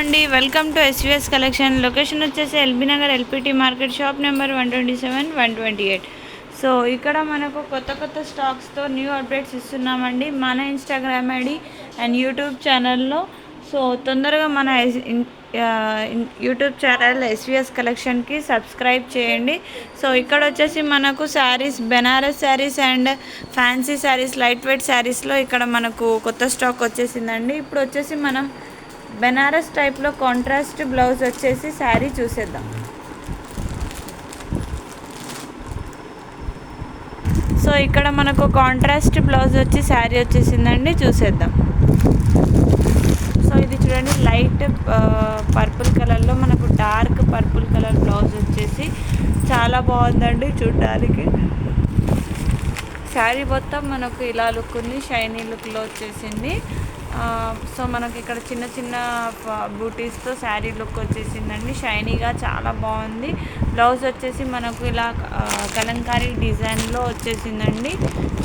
అండి welcome to SVS collection. Location వచ్చేసి LB Nagar LPT market, shop number 127 128. So ఇక్కడ మనకు కొత్త స్టాక్స్తో న్యూ అప్డేట్స్ ఇస్తున్నామండి మన ఇన్స్టాగ్రామ్ ఐడి అండ్ యూట్యూబ్ ఛానల్లో. సో తొందరగా మన యూట్యూబ్ ఛానల్ ఎస్విఎస్ కలెక్షన్కి సబ్స్క్రైబ్ చేయండి. సో ఇక్కడ వచ్చేసి మనకు saris, Banaras saris and fancy saris, light weight శారీస్లో ఇక్కడ మనకు కొత్త స్టాక్ వచ్చేసిందండి. ఇప్పుడు వచ్చేసి మనం బెనారస్ టైప్లో కాంట్రాస్ట్ బ్లౌజ్ వచ్చేసి శారీ చూసేద్దాం. సో ఇక్కడ మనకు కాంట్రాస్ట్ బ్లౌజ్ వచ్చి శారీ వచ్చేసిందండి, చూసేద్దాం. సో ఇది చూడండి, లైట్ పర్పుల్ కలర్లో మనకు డార్క్ పర్పుల్ కలర్ బ్లౌజ్ వచ్చేసి చాలా బాగుందండి చూడడానికి. శారీ మొత్తం మనకు ఇలా లుక్ ఉంది, షైనీ లుక్లో వచ్చేసింది. సో మనకి ఇక్కడ చిన్న బూటీస్తో శారీ లుక్ వచ్చేసిందండి, షైనీగా చాలా బాగుంది. బ్లౌజ్ వచ్చేసి మనకు ఇలా కలంకారీ డిజైన్లో వచ్చేసిందండి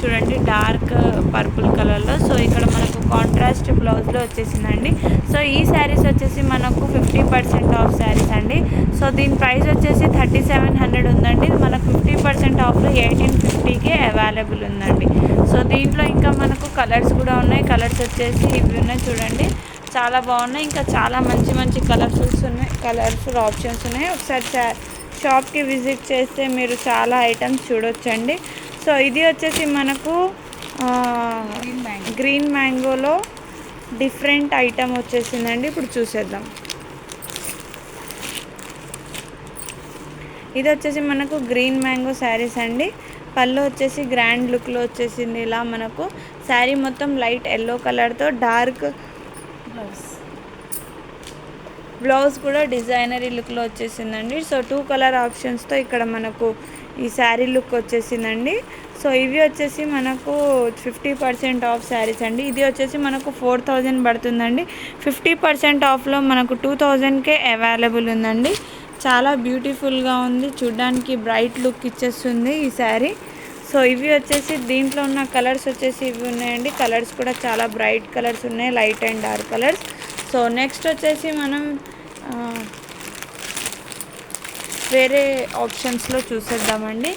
చూడండి, డార్క్ పర్పుల్ కలర్లో. సో ఇక్కడ మనకు కాంట్రాస్ట్ బ్లౌజ్లో వచ్చేసిందండి. సో ఈ శారీస్ వచ్చేసి మనకు 50% ఆఫ్ శారీస్ అండి. సో దీని ప్రైస్ వచ్చేసి 3700 ఉందండి. మనకు 50% ఆఫ్లో 1850కే అవైలబుల్ ఉందండి. సో దీంట్లో ఇంకా మనకు కలర్స్ కూడా ఉన్నాయి. కలర్స్ వచ్చేసి ఇవి ఉన్నాయి చూడండి, చాలా బాగున్నాయి. ఇంకా చాలా మంచి కలర్ఫుల్ ఆప్షన్స్ ఉన్నాయి. ఒకసారి షాప్కి విజిట్ చేస్తే మీరు చాలా ఐటమ్స్ చూడొచ్చండి. సో ఇది వచ్చేసి మనకు గ్రీన్ మ్యాంగోలో డిఫరెంట్ ఐటమ్ వచ్చేసిందండి. ఇప్పుడు చూసేద్దాం. ఇది వచ్చేసి మనకు గ్రీన్ మ్యాంగో శారీస్ అండి. పళ్ళు వచ్చేసి గ్రాండ్ లుక్లో వచ్చేసింది. ఇలా మనకు శారీ మొత్తం లైట్ ఎల్లో కలర్తో డార్క్ బ్లౌజ్ కూడా డిజైనరీ లుక్లో వచ్చేసిందండి. సో 2 కలర్ ఆప్షన్స్తో ఇక్కడ మనకు ఈ శారీ లుక్ వచ్చేసిందండి. సో ఇవి వచ్చేసి మనకు 50% ఆఫ్ శారీస్ అండి. ఇది వచ్చేసి మనకు 4000 పడుతుందండి. 50% ఆఫ్లో మనకు 2000కే అవైలబుల్ ఉందండి. చాలా బ్యూటిఫుల్గా ఉంది చూడడానికి, బ్రైట్ లుక్ ఇచ్చేస్తుంది ఈ శారీ. సో ఇవి వచ్చేసి దీంట్లో ఉన్న కలర్స్ వచ్చేసి ఇవి ఉన్నాయండి. కలర్స్ కూడా చాలా బ్రైట్ కలర్స్ ఉన్నాయి, light and dark colours. So next వచ్చేసి మనం వేరే ఆప్షన్స్లో చూసేద్దామండి.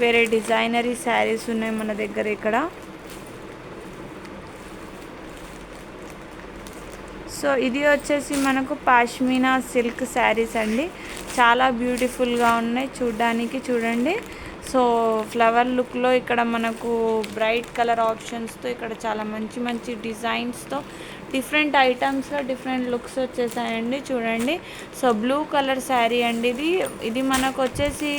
వేరే డిజైనరీ శారీస్ ఉన్నాయి మన దగ్గర ఇక్కడ. సో ఇది వచ్చేసి మనకు పాష్మీనా సిల్క్ శారీస్ అండి. చాలా బ్యూటిఫుల్గా ఉన్నాయి చూడడానికి, చూడండి. సో ఫ్లవర్ లుక్లో ఇక్కడ మనకు బ్రైట్ కలర్ ఆప్షన్స్తో ఇక్కడ చాలా మంచి డిజైన్స్తో డిఫరెంట్ ఐటమ్స్లో డిఫరెంట్ లుక్స్ వచ్చేసాయండి చూడండి. సో బ్లూ కలర్ శారీ అండి. ఇది మనకు వచ్చేసి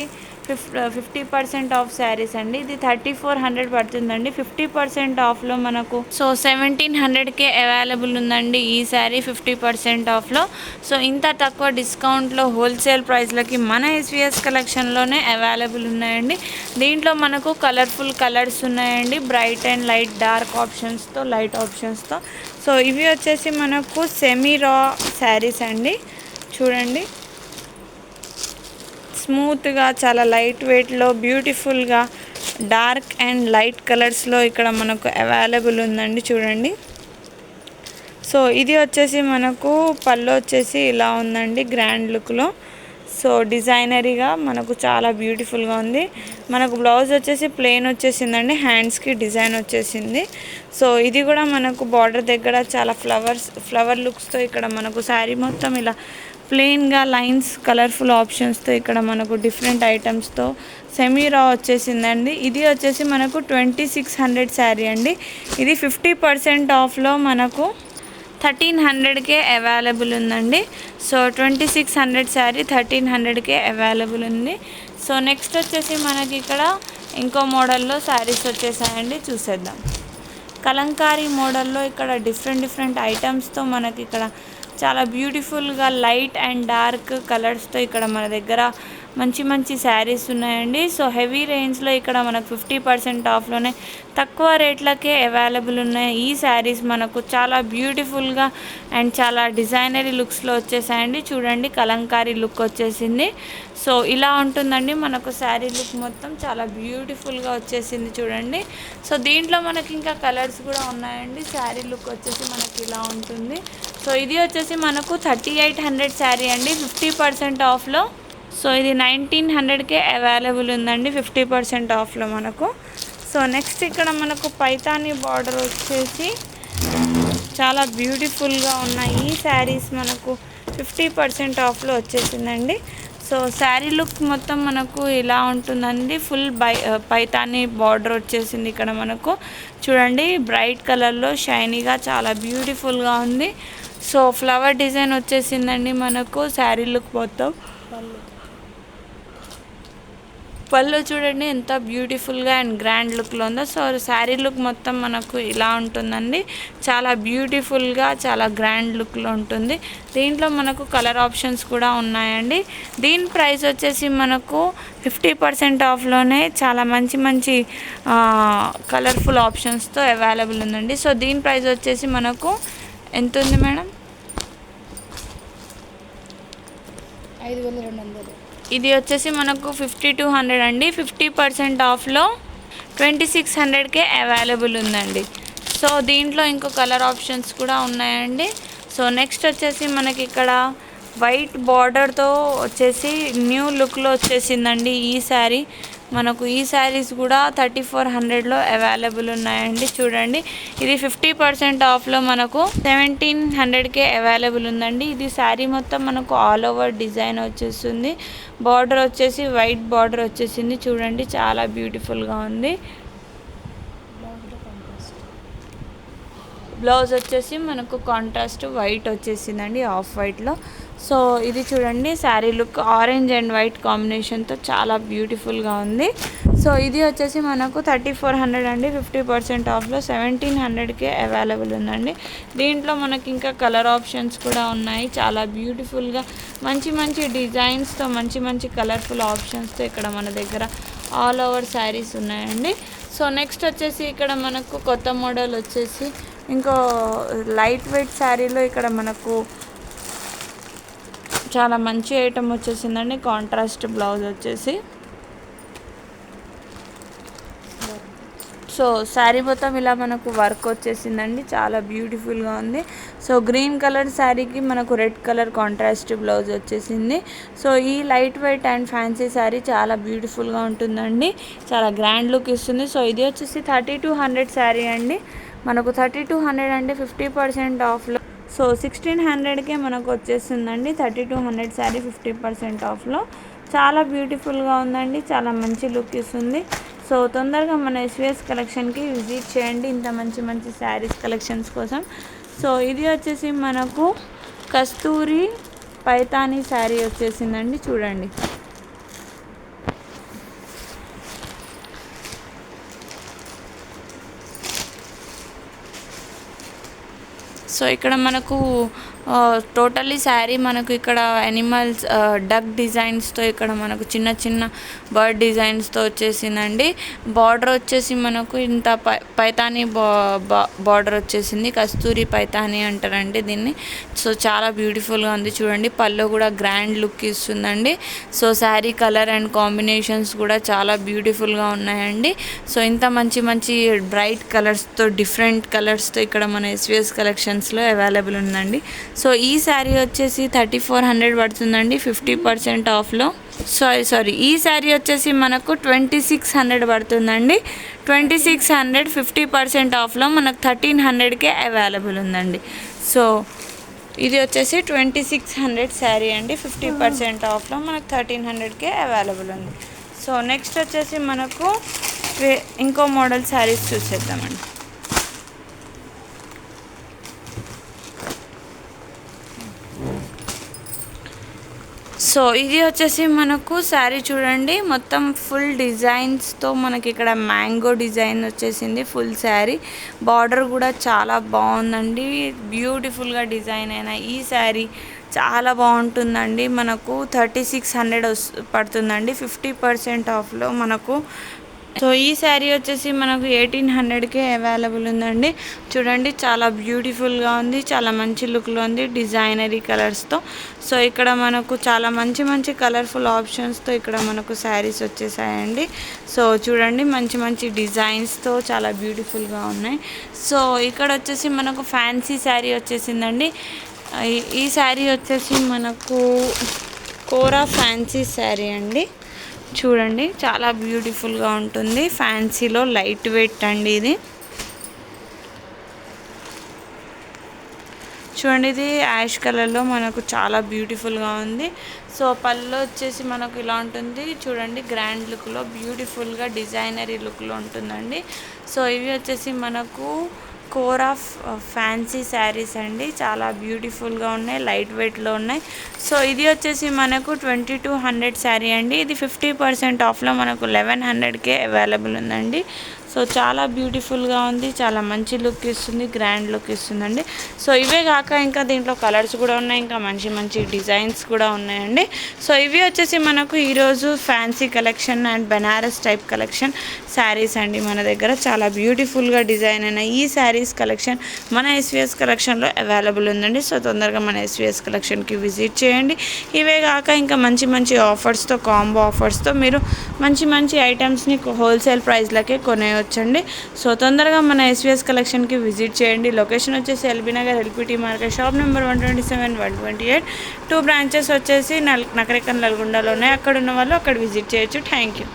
50% ఆఫ్ శారీస్ అండి. ఇది 3400 పడుతుందండి. 50% ఆఫ్లో మనకు సో 1700కే అవైలబుల్ ఉందండి ఈ శారీ 50% ఆఫ్లో. సో ఇంత తక్కువ డిస్కౌంట్లో హోల్సేల్ ప్రైస్లకి మన ఎస్విఎస్ కలెక్షన్లోనే అవైలబుల్ ఉన్నాయండి. దీంట్లో మనకు కలర్ఫుల్ కలర్స్ ఉన్నాయండి, బ్రైట్ అండ్ లైట్ డార్క్ ఆప్షన్స్తో, లైట్ ఆప్షన్స్తో. సో ఇవి వచ్చేసి మనకు సెమీ రా శారీస్ అండి చూడండి, స్మూత్గా చాలా లైట్ వెయిట్లో బ్యూటిఫుల్గా డార్క్ అండ్ లైట్ కలర్స్లో ఇక్కడ మనకు అవైలబుల్ ఉందండి చూడండి. సో ఇది వచ్చేసి మనకు పళ్ళు వచ్చేసి ఇలా ఉందండి గ్రాండ్ లుక్లో. సో డిజైనరీగా మనకు చాలా బ్యూటిఫుల్గా ఉంది. మనకు బ్లౌజ్ వచ్చేసి ప్లెయిన్ వచ్చేసిందండి, హ్యాండ్స్కి డిజైన్ వచ్చేసింది. సో ఇది కూడా మనకు బార్డర్ దగ్గర చాలా ఫ్లవర్ లుక్స్తో ఇక్కడ మనకు శారీ మొత్తం ఇలా ప్లెయిన్గా లైన్స్ కలర్ఫుల్ ఆప్షన్స్తో ఇక్కడ మనకు డిఫరెంట్ ఐటమ్స్తో సెమీ రా వచ్చేసిందండి. ఇది వచ్చేసి మనకు 2600 శారీ అండి. ఇది 50% ఆఫ్లో మనకు 1300కే అవైలబుల్ ఉందండి. సో 2600 శారీ 1300కే అవైలబుల్ ఉంది. సో నెక్స్ట్ వచ్చేసి మనకి ఇక్కడ ఇంకో మోడల్లో శారీస్ వచ్చేసాయండి, చూసేద్దాం. కలంకారీ మోడల్లో ఇక్కడ డిఫరెంట్ ఐటమ్స్తో మనకి ఇక్కడ చాలా బ్యూటిఫుల్గా లైట్ అండ్ డార్క్ కలర్స్తో ఇక్కడ మన దగ్గర మంచి శారీస్ ఉన్నాయండి. సో హెవీ రేంజ్లో ఇక్కడ మనకు 50% ఆఫ్లోనే తక్కువ రేట్లకే అవైలబుల్ ఉన్నాయి ఈ శారీస్. మనకు చాలా బ్యూటిఫుల్గా అండ్ చాలా డిజైనరీ లుక్స్లో వచ్చేసాయండి చూడండి, కలంకారీ లుక్ వచ్చేసింది. సో ఇలా ఉంటుందండి మనకు శారీ లుక్ మొత్తం చాలా బ్యూటిఫుల్గా వచ్చేసింది చూడండి. సో దీంట్లో మనకి ఇంకా కలర్స్ కూడా ఉన్నాయండి. శారీ లుక్ వచ్చేసి మనకి ఇలా ఉంటుంది. సో ఇది వచ్చేసి మనకు 3800 శారీ అండి 50% ఆఫ్లో. సో ఇది 1900కే అవైలబుల్ ఉందండి 50% ఆఫ్లో మనకు. సో నెక్స్ట్ ఇక్కడ మనకు పైతానీ బార్డర్ వచ్చేసి చాలా బ్యూటిఫుల్గా ఉన్నాయి ఈ శారీస్ మనకు 50% ఆఫ్లో వచ్చేసిందండి. సో శారీ లుక్ మొత్తం మనకు ఇలా ఉంటుందండి. ఫుల్ పైతానీ బార్డర్ వచ్చేసింది ఇక్కడ మనకు. చూడండి బ్రైట్ కలర్లో షైనీగా చాలా బ్యూటిఫుల్గా ఉంది. సో ఫ్లవర్ డిజైన్ వచ్చేసిందండి మనకు శారీ లుక్ మొత్తం. పళ్ళు చూడండి ఎంత బ్యూటిఫుల్గా అండ్ గ్రాండ్ లుక్లో ఉందో. సో శారీ లుక్ మొత్తం మనకు ఇలా ఉంటుందండి. చాలా బ్యూటిఫుల్గా చాలా గ్రాండ్ లుక్లో ఉంటుంది. దీంట్లో మనకు కలర్ ఆప్షన్స్ కూడా ఉన్నాయండి. దీని ప్రైస్ వచ్చేసి మనకు 50% ఆఫ్లోనే చాలా మంచి మంచి కలర్ఫుల్ ఆప్షన్స్తో అవైలబుల్ ఉందండి. సో దీని ప్రైస్ వచ్చేసి మనకు ఎంత ఉంది మేడం? 5200. ఇది వచ్చేసి మనకు 5200 అండి. 50% ఆఫ్లో 2600కే అవైలబుల్ ఉందండి. సో దీంట్లో ఇంకో కలర్ ఆప్షన్స్ కూడా ఉన్నాయండి. సో నెక్స్ట్ వచ్చేసి మనకి ఇక్కడ వైట్ బార్డర్తో వచ్చేసి న్యూ లుక్లో వచ్చేసిందండి ఈ శారీ. మనకు ఈ శారీస్ కూడా 3400లో అవైలబుల్ ఉన్నాయండి. చూడండి ఇది 50% ఆఫ్లో మనకు 1700కే అవైలబుల్ ఉందండి. ఇది శారీ మొత్తం మనకు ఆల్ ఓవర్ డిజైన్ వచ్చేస్తుంది. బార్డర్ వచ్చేసి వైట్ బార్డర్ వచ్చేసింది. చూడండి చాలా బ్యూటిఫుల్గా ఉంది. బ్లౌజ్ వచ్చేసి మనకు కాంట్రాస్ట్ వైట్ వచ్చేసిందండి, ఆఫ్ వైట్లో. సో ఇది చూడండి sari look orange and white కాంబినేషన్తో చాలా బ్యూటిఫుల్గా ఉంది. సో ఇది వచ్చేసి మనకు 3400 అండి. 50% ఆఫ్లో 1700కే అవైలబుల్ ఉందండి. దీంట్లో మనకి ఇంకా కలర్ ఆప్షన్స్ కూడా ఉన్నాయి. చాలా బ్యూటిఫుల్గా మంచి మంచి డిజైన్స్తో మంచి మంచి కలర్ఫుల్ ఆప్షన్స్తో ఇక్కడ మన దగ్గర ఆల్ ఓవర్ శారీస్ ఉన్నాయండి. సో నెక్స్ట్ వచ్చేసి ఇక్కడ మనకు కొత్త మోడల్ వచ్చేసి ఇంకో లైట్ వెయిట్ శారీలో ఇక్కడ మనకు చాలా మంచి ఐటమ్ వచ్చేసిందండి. కాంట్రాస్ట్ బ్లౌజ్ వచ్చేసి. సో శారీ మొత్తం ఇలా మనకు వర్క్ వచ్చేసిందండి. చాలా బ్యూటిఫుల్గా ఉంది. సో గ్రీన్ కలర్ శారీకి మనకు రెడ్ కలర్ కాంట్రాస్ట్ బ్లౌజ్ వచ్చేసింది. సో ఈ light weight and fancy sari చాలా బ్యూటిఫుల్గా ఉంటుందండి. చాలా గ్రాండ్ లుక్ ఇస్తుంది. సో ఇది వచ్చేసి 3200 శారీ అండి. మనకు 3200 అంటే 50% ఆఫ్లో. సో 1600కే మనకు వచ్చేస్తుందండి 3200 శారీ 50% ఆఫ్లో. చాలా బ్యూటిఫుల్గా ఉందండి. చాలా మంచి లుక్ ఇస్తుంది. సో తొందరగా మన ఎస్విఎస్ కలెక్షన్కి విజిట్ చేయండి ఇంత మంచి మంచి శారీస్ కలెక్షన్స్ కోసం. సో ఇది వచ్చేసి మనకు కస్తూరి పైతానీ శారీ వచ్చేసిందండి. చూడండి సో ఇక్కడ మనకు టోటల్లీ శారీ మనకు ఇక్కడ యానిమల్స్ డక్ డిజైన్స్తో ఇక్కడ మనకు చిన్న చిన్న బర్డ్ డిజైన్స్తో వచ్చేసిందండి. బార్డర్ వచ్చేసి మనకు ఇంత పైతానీ బార్డర్ వచ్చేసింది. కస్తూరి పైతానీ అంటారండి దీన్ని. సో చాలా బ్యూటిఫుల్గా ఉంది. చూడండి పళ్ళు కూడా గ్రాండ్ లుక్ ఇస్తుందండి. So sari colour and combinations కూడా చాలా బ్యూటిఫుల్గా ఉన్నాయండి. సో ఇంత మంచి మంచి బ్రైట్ కలర్స్తో డిఫరెంట్ కలర్స్తో ఇక్కడ మన ఎస్విఎస్ కలెక్షన్స్లో అవైలబుల్ ఉందండి. సో ఈ శారీ వచ్చేసి 3400 పడుతుందండి 50% ఆఫ్లో. సారీ ఈ శారీ వచ్చేసి మనకు 2600 పడుతుందండి. 2600 50% ఆఫ్లో మనకు 1300కే అవైలబుల్ ఉందండి. సో ఇది వచ్చేసి 2600 శారీ అండి. 50% ఆఫ్లో మనకు 1300కే అవైలబుల్ ఉంది. సో నెక్స్ట్ వచ్చేసి మనకు ఇంకో మోడల్ శారీస్ చూసేద్దామండి. సో ఇది వచ్చేసి మనకు శారీ చూడండి మొత్తం ఫుల్ డిజైన్స్తో మనకి ఇక్కడ మ్యాంగో డిజైన్ వచ్చేసింది. ఫుల్ శారీ బార్డర్ కూడా చాలా బాగుందండి. బ్యూటిఫుల్గా డిజైన్ అయిన ఈ శారీ చాలా బాగుంటుందండి. మనకు 3600 పడుతుందండి 50% ఆఫ్లో మనకు. సో ఈ శారీ వచ్చేసి మనకు 1800కే అవైలబుల్ ఉందండి. చూడండి చాలా బ్యూటిఫుల్గా ఉంది. చాలా మంచి లుక్లో ఉంది డిజైనరీ కలర్స్తో. సో ఇక్కడ మనకు చాలా మంచి మంచి కలర్ఫుల్ ఆప్షన్స్తో ఇక్కడ మనకు శారీస్ వచ్చేసాయండి. సో చూడండి మంచి మంచి డిజైన్స్తో చాలా బ్యూటిఫుల్గా ఉన్నాయి. సో ఇక్కడ వచ్చేసి మనకు ఫ్యాన్సీ శారీ వచ్చేసిందండి. ఈ శారీ వచ్చేసి మనకు కోరా ఫ్యాన్సీ శారీ అండి. చూడండి చాలా బ్యూటిఫుల్గా ఉంటుంది. ఫ్యాన్సీలో లైట్ వెయిట్ అండి ఇది. చూడండి ఇది యాష్ కలర్లో మనకు చాలా బ్యూటిఫుల్గా ఉంది. సో పళ్ళు వచ్చేసి మనకు ఇలా ఉంటుంది. చూడండి గ్రాండ్ లుక్లో బ్యూటిఫుల్గా డిజైనరీ లుక్లో ఉంటుందండి. సో ఇవి వచ్చేసి మనకు కోర్ ఆఫ్ ఫ్యాన్సీ శారీస్ అండి. చాలా బ్యూటిఫుల్గా ఉన్నాయి, లైట్ వెయిట్లో ఉన్నాయి. సో ఇది వచ్చేసి మనకు 2200 శారీ అండి. ఇది 50% ఆఫ్లో మనకు 1100కే అవైలబుల్ ఉందండి. సో చాలా బ్యూటిఫుల్గా ఉంది, చాలా మంచి లుక్ ఇస్తుంది, గ్రాండ్ లుక్ ఇస్తుందండి. సో ఇవే కాక ఇంకా దీంట్లో కలర్స్ కూడా ఉన్నాయి, ఇంకా మంచి మంచి డిజైన్స్ కూడా ఉన్నాయండి. సో ఇవి వచ్చేసి మనకు ఈరోజు fancy collection and Banaras type collection sarees అండి. మన దగ్గర చాలా బ్యూటిఫుల్గా డిజైన్ అయిన ఈ శారీస్ కలెక్షన్ మన ఎస్విఎస్ కలెక్షన్లో అవైలబుల్ ఉందండి. సో తొందరగా మన ఎస్విఎస్ కలెక్షన్కి విజిట్ చేయండి. ఇవే కాక ఇంకా మంచి మంచి ఆఫర్స్తో, కాంబో ఆఫర్స్తో మీరు మంచి మంచి ఐటమ్స్ని హోల్సేల్ ప్రైస్లకే కొనేయొచ్చండి. సో తొందరగా మన ఎస్విఎస్ కలెక్షన్కి విజిట్ చేయండి. లొకేషన్ వచ్చేసి LB Nagar LPT market, shop number 127, 128. 2 branches వచ్చేసి నకరికల్, నల్గొండలో ఉన్నాయి. అక్కడ ఉన్న వాళ్ళు అక్కడ విజిట్ చేయొచ్చు. Thank you.